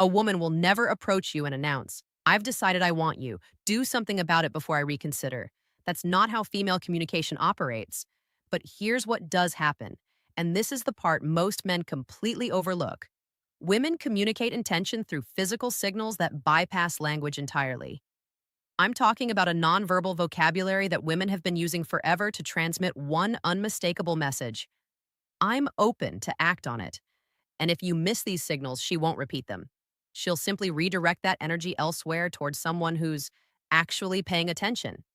A woman will never approach you and announce, "I've decided I want you. Do something about it before I reconsider." That's not how female communication operates. But here's what does happen. And this is the part most men completely overlook. Women communicate intention through physical signals that bypass language entirely. I'm talking about a nonverbal vocabulary that women have been using forever to transmit one unmistakable message: I'm open to act on it. And if you miss these signals, she won't repeat them. She'll simply redirect that energy elsewhere towards someone who's actually paying attention.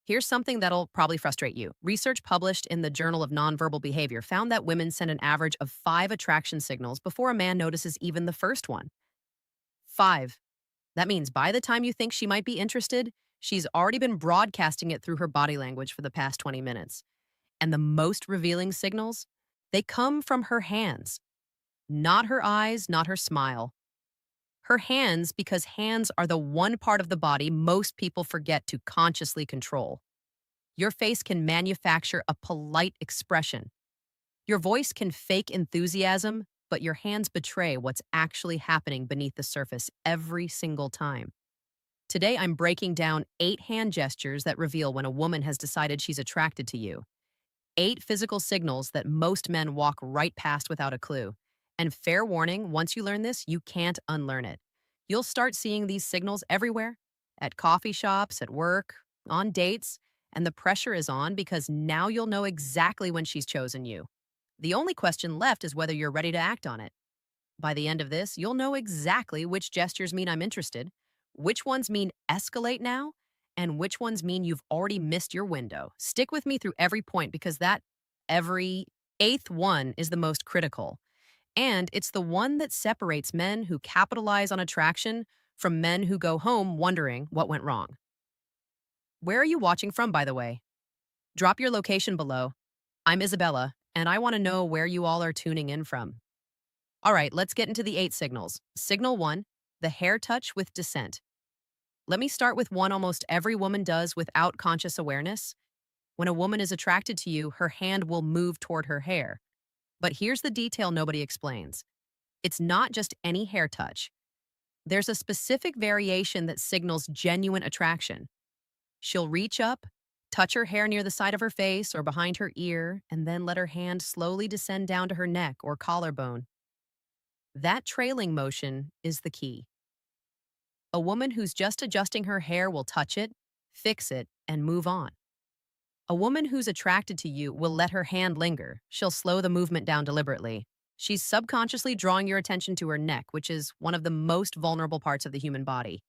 Here's something that'll probably frustrate you. Research published in the Journal of Nonverbal Behavior found that women send an average of 5 attraction signals before a man notices even the first one. 5. That means by the time you think she might be interested, she's already been broadcasting it through her body language for the past 20 minutes. And the most revealing signals? They come from her hands. Not her eyes, not her smile. Her hands, because hands are the one part of the body most people forget to consciously control. Your face can manufacture a polite expression. Your voice can fake enthusiasm, but your hands betray what's actually happening beneath the surface every single time. Today, I'm breaking down 8 hand gestures that reveal when a woman has decided she's attracted to you. 8 physical signals that most men walk right past without a clue. And fair warning, once you learn this, you can't unlearn it. You'll start seeing these signals everywhere, at coffee shops, at work, on dates, and the pressure is on because now you'll know exactly when she's chosen you. The only question left is whether you're ready to act on it. By the end of this, you'll know exactly which gestures mean I'm interested, which ones mean escalate now, and which ones mean you've already missed your window. Stick with me through every point because that every eighth one is the most critical. And it's the one that separates men who capitalize on attraction from men who go home wondering what went wrong. Where are you watching from, by the way? Drop your location below. I'm Isabella, and I want to know where you all are tuning in from. All right, let's get into the 8 signals. Signal 1, the hair touch with dissent. Let me start with one almost every woman does without conscious awareness. When a woman is attracted to you, her hand will move toward her hair. But here's the detail nobody explains. It's not just any hair touch. There's a specific variation that signals genuine attraction. She'll reach up, touch her hair near the side of her face or behind her ear, and then let her hand slowly descend down to her neck or collarbone. That trailing motion is the key. A woman who's just adjusting her hair will touch it, fix it, and move on. A woman who's attracted to you will let her hand linger. She'll slow the movement down deliberately. She's subconsciously drawing your attention to her neck, which is one of the most vulnerable parts of the human body.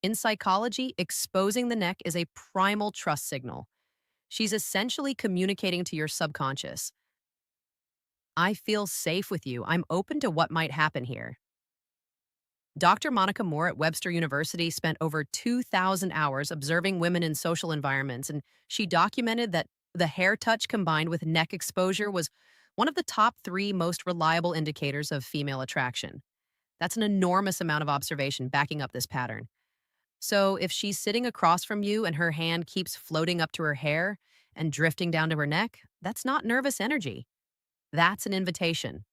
In psychology, exposing the neck is a primal trust signal. She's essentially communicating to your subconscious, I feel safe with you. I'm open to what might happen here. Dr. Monica Moore at Webster University spent over 2,000 hours observing women in social environments, and she documented that the hair touch combined with neck exposure was one of the top 3 most reliable indicators of female attraction. That's an enormous amount of observation backing up this pattern. So if she's sitting across from you and her hand keeps floating up to her hair and drifting down to her neck, that's not nervous energy. That's an invitation.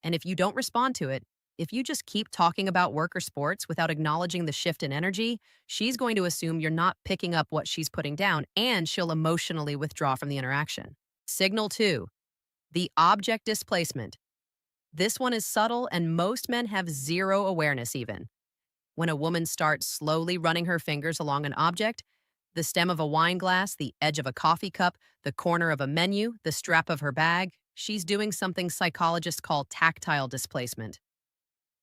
And if you don't respond to it, if you just keep talking about work or sports without acknowledging the shift in energy, she's going to assume you're not picking up what she's putting down, and she'll emotionally withdraw from the interaction. Signal 2, the object displacement. This one is subtle, and most men have zero awareness even. When a woman starts slowly running her fingers along an object, the stem of a wine glass, the edge of a coffee cup, the corner of a menu, the strap of her bag, she's doing something psychologists call tactile displacement.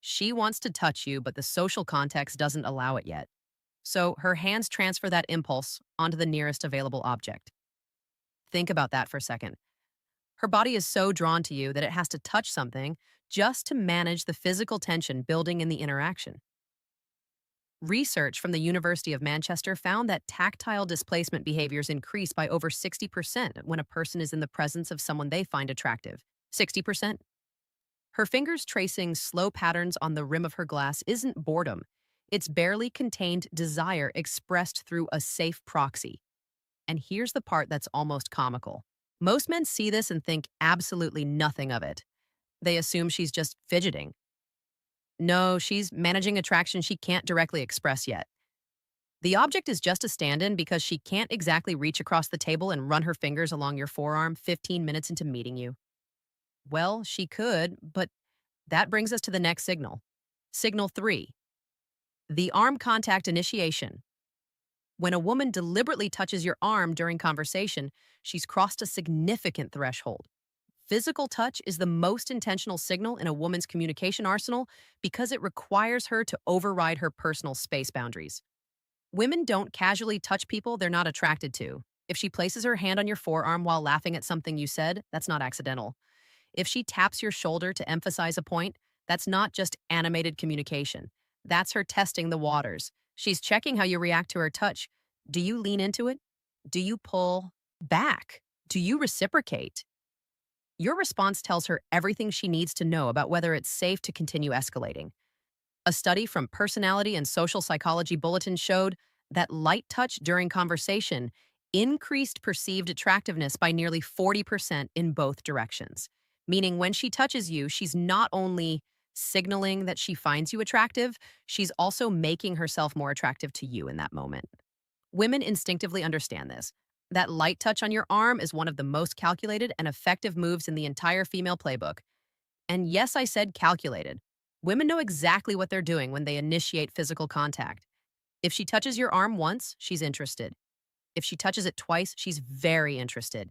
She wants to touch you, but the social context doesn't allow it yet. So her hands transfer that impulse onto the nearest available object. Think about that for a second. Her body is so drawn to you that it has to touch something just to manage the physical tension building in the interaction. Research from the University of Manchester found that tactile displacement behaviors increase by over 60% when a person is in the presence of someone they find attractive. 60%. Her fingers tracing slow patterns on the rim of her glass isn't boredom. It's barely contained desire expressed through a safe proxy. And here's the part that's almost comical. Most men see this and think absolutely nothing of it. They assume she's just fidgeting. No, she's managing attraction she can't directly express yet. The object is just a stand in because she can't exactly reach across the table and run her fingers along your forearm 15 minutes into meeting you. Well, she could, but that brings us to the next signal. Signal 3, the arm contact initiation. When a woman deliberately touches your arm during conversation, she's crossed a significant threshold. Physical touch is the most intentional signal in a woman's communication arsenal because it requires her to override her personal space boundaries. Women don't casually touch people they're not attracted to. If she places her hand on your forearm while laughing at something you said, that's not accidental. If she taps your shoulder to emphasize a point, that's not just animated communication. That's her testing the waters. She's checking how you react to her touch. Do you lean into it? Do you pull back? Do you reciprocate? Your response tells her everything she needs to know about whether it's safe to continue escalating. A study from Personality and Social Psychology Bulletin showed that light touch during conversation increased perceived attractiveness by nearly 40% in both directions. Meaning, when she touches you, she's not only signaling that she finds you attractive, she's also making herself more attractive to you in that moment. Women instinctively understand this. That light touch on your arm is one of the most calculated and effective moves in the entire female playbook. And yes, I said calculated. Women know exactly what they're doing when they initiate physical contact. If she touches your arm once, she's interested. If she touches it twice, she's very interested.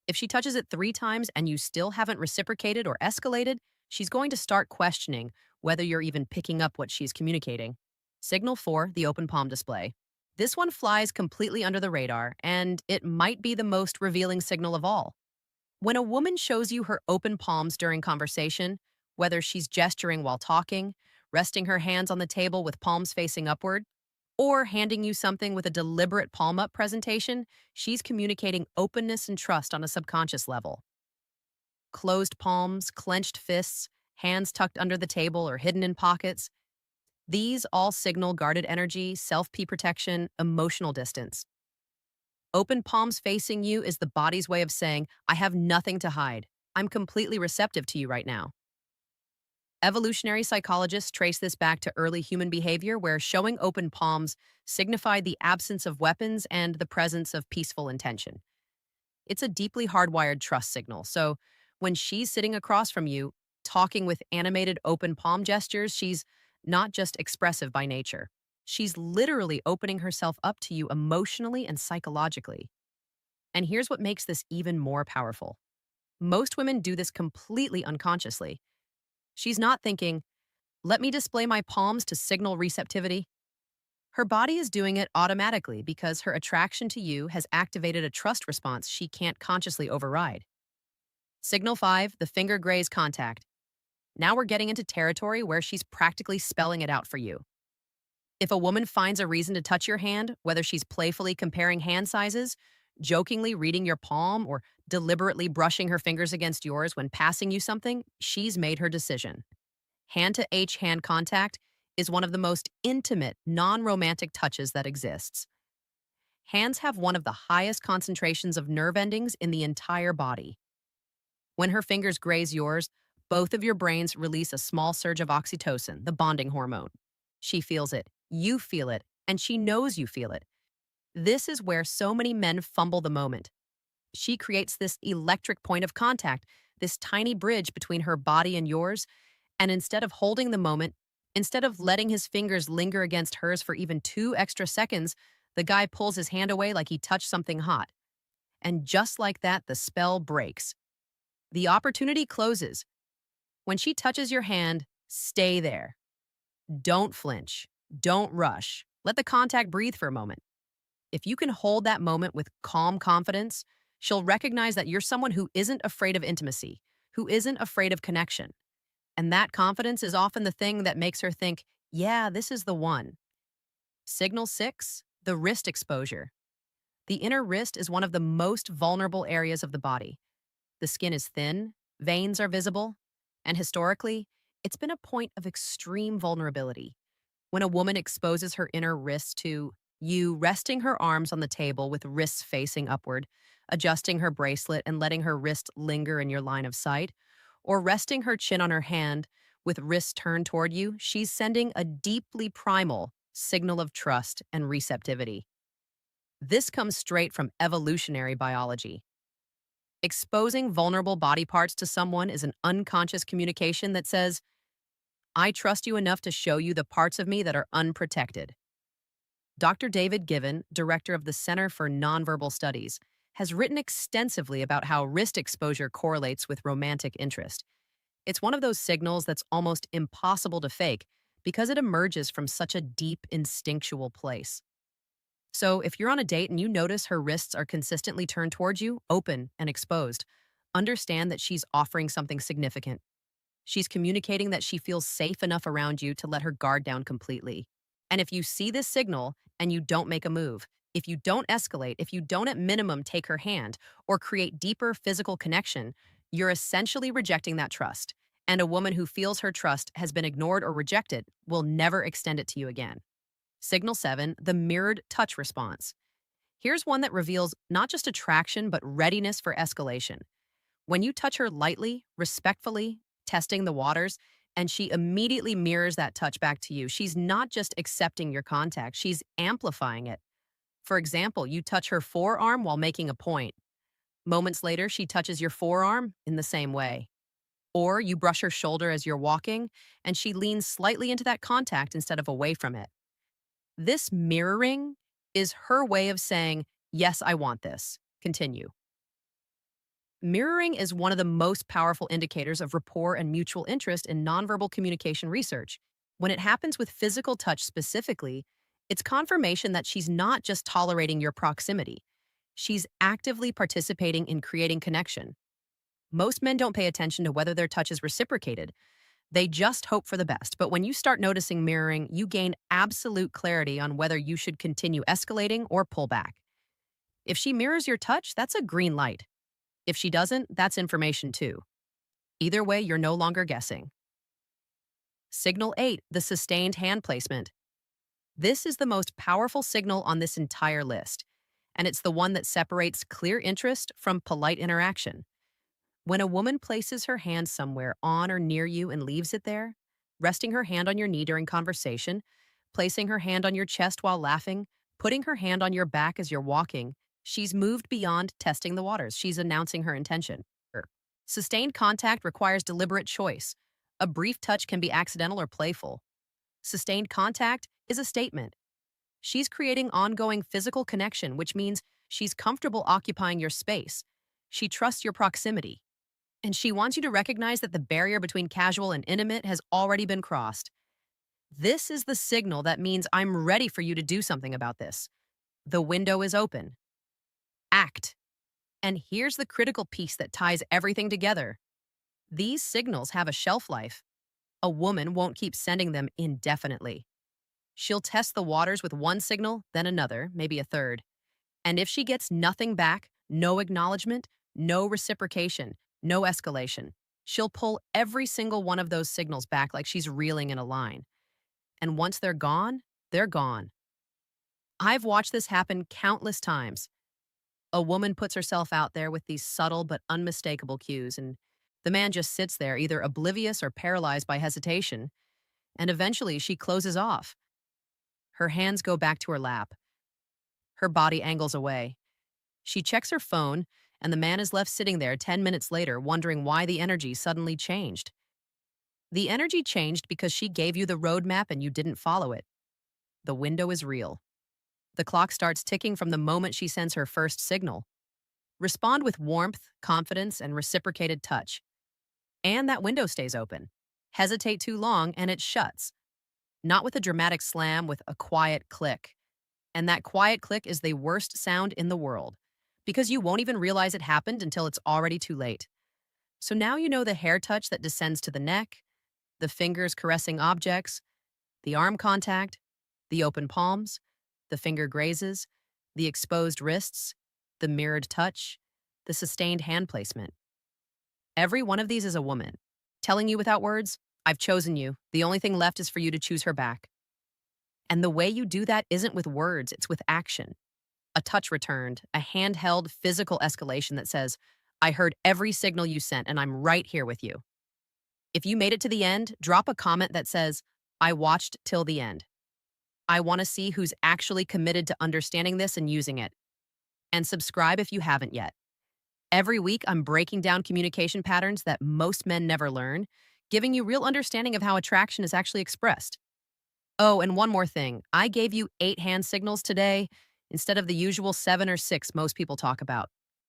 If she touches it 3 times and you still haven't reciprocated or escalated, she's going to start questioning whether you're even picking up what she's communicating. Signal 4, the open palm display. This one flies completely under the radar, and it might be the most revealing signal of all. When a woman shows you her open palms during conversation, whether she's gesturing while talking, resting her hands on the table with palms facing upward, or handing you something with a deliberate palm up presentation, she's communicating openness and trust on a subconscious level. Closed palms, clenched fists, hands tucked under the table or hidden in pockets, these all signal guarded energy, self-P protection, emotional distance. Open palms facing you is the body's way of saying, I have nothing to hide. I'm completely receptive to you right now. Evolutionary psychologists trace this back to early human behavior where showing open palms signified the absence of weapons and the presence of peaceful intention. It's a deeply hardwired trust signal. So when she's sitting across from you, talking with animated open palm gestures, she's not just expressive by nature. She's literally opening herself up to you emotionally and psychologically. And here's what makes this even more powerful. Most women do this completely unconsciously. She's not thinking, let me display my palms to signal receptivity. Her body is doing it automatically because her attraction to you has activated a trust response she can't consciously override. Signal 5, the finger graze contact. Now we're getting into territory where she's practically spelling it out for you. If a woman finds a reason to touch your hand, whether she's playfully comparing hand sizes, jokingly reading your palm, or deliberately brushing her fingers against yours when passing you something, she's made her decision. Hand to H hand contact is one of the most intimate, non-romantic touches that exists. Hands have one of the highest concentrations of nerve endings in the entire body. When her fingers graze yours, both of your brains release a small surge of oxytocin, the bonding hormone. She feels it, you feel it, and she knows you feel it. This is where so many men fumble the moment. She creates this electric point of contact, this tiny bridge between her body and yours, and instead of holding the moment, instead of letting his fingers linger against hers for even 2 extra seconds, the guy pulls his hand away like he touched something hot. And just like that, the spell breaks. The opportunity closes. When she touches your hand, stay there. Don't flinch. Don't rush. Let the contact breathe for a moment. If you can hold that moment with calm confidence, she'll recognize that you're someone who isn't afraid of intimacy, who isn't afraid of connection. And that confidence is often the thing that makes her think, yeah, this is the one. Signal 6, the wrist exposure. The inner wrist is one of the most vulnerable areas of the body. The skin is thin, veins are visible, and historically, it's been a point of extreme vulnerability. When a woman exposes her inner wrist to you resting her arms on the table with wrists facing upward, adjusting her bracelet and letting her wrist linger in your line of sight, or resting her chin on her hand With wrists turned toward you, she's sending a deeply primal signal of trust and receptivity. This comes straight from evolutionary biology. Exposing vulnerable body parts to someone is an unconscious communication that says, I trust you enough to show you the parts of me that are unprotected. Dr. David Given, director of the Center for Nonverbal Studies, has written extensively about how wrist exposure correlates with romantic interest. It's one of those signals that's almost impossible to fake because it emerges from such a deep instinctual place. So, if you're on a date and you notice her wrists are consistently turned towards you, open and exposed, understand that she's offering something significant. She's communicating that she feels safe enough around you to let her guard down completely. And if you see this signal and you don't make a move, if you don't escalate, if you don't at minimum take her hand or create deeper physical connection, you're essentially rejecting that trust. And a woman who feels her trust has been ignored or rejected will never extend it to you again. Signal 7, the mirrored touch response. Here's one that reveals not just attraction, but readiness for escalation. When you touch her lightly, respectfully, testing the waters, and she immediately mirrors that touch back to you, she's not just accepting your contact, she's amplifying it. For example, you touch her forearm while making a point. Moments later, she touches your forearm in the same way. Or you brush her shoulder as you're walking, and she leans slightly into that contact instead of away from it. This mirroring is her way of saying, yes, I want this. Continue. Mirroring is one of the most powerful indicators of rapport and mutual interest in nonverbal communication research. When it happens with physical touch specifically, it's confirmation that she's not just tolerating your proximity. She's actively participating in creating connection. Most men don't pay attention to whether their touch is reciprocated. They just hope for the best. But when you start noticing mirroring, you gain absolute clarity on whether you should continue escalating or pull back. If she mirrors your touch, that's a green light. If she doesn't, that's information too. Either way, you're no longer guessing. Signal 8, the sustained hand placement. This is the most powerful signal on this entire list, and it's the one that separates clear interest from polite interaction. When a woman places her hand somewhere on or near you and leaves it there, resting her hand on your knee during conversation, placing her hand on your chest while laughing, putting her hand on your back as you're walking, she's moved beyond testing the waters. She's announcing her intention. Sustained contact requires deliberate choice. A brief touch can be accidental or playful. Sustained contact is a statement. She's creating ongoing physical connection, which means she's comfortable occupying your space. She trusts your proximity. And she wants you to recognize that the barrier between casual and intimate has already been crossed. This is the signal that means I'm ready for you to do something about this. The window is open. Act. And here's the critical piece that ties everything together. These signals have a shelf life. A woman won't keep sending them indefinitely. She'll test the waters with one signal, then another, maybe a third. And if she gets nothing back, no acknowledgement, no reciprocation, no escalation, she'll pull every single one of those signals back like she's reeling in a line. And once they're gone, they're gone. I've watched this happen countless times. A woman puts herself out there with these subtle but unmistakable cues, and the man just sits there, either oblivious or paralyzed by hesitation, and eventually she closes off. Her hands go back to her lap. Her body angles away. She checks her phone, and the man is left sitting there 10 minutes later, wondering why the energy suddenly changed. The energy changed because she gave you the roadmap and you didn't follow it. The window is real. The clock starts ticking from the moment she sends her first signal. Respond with warmth, confidence, and reciprocated touch. And that window stays open. Hesitate too long, and it shuts. Not with a dramatic slam, with a quiet click. And that quiet click is the worst sound in the world, because you won't even realize it happened until it's already too late. So now you know the hair touch that descends to the neck, the fingers caressing objects, the arm contact, the open palms, the finger grazes, the exposed wrists, the mirrored touch, the sustained hand placement. Every one of these is a woman, telling you without words, I've chosen you. The only thing left is for you to choose her back. And the way you do that isn't with words, it's with action. A touch returned, a handheld physical escalation that says, I heard every signal you sent and I'm right here with you. If you made it to the end, drop a comment that says, I watched till the end. I want to see who's actually committed to understanding this and using it. And subscribe if you haven't yet. Every week, I'm breaking down communication patterns that most men never learn, giving you real understanding of how attraction is actually expressed. Oh, and one more thing. I gave you 8 hand signals today instead of the usual 7 or 6 most people talk about.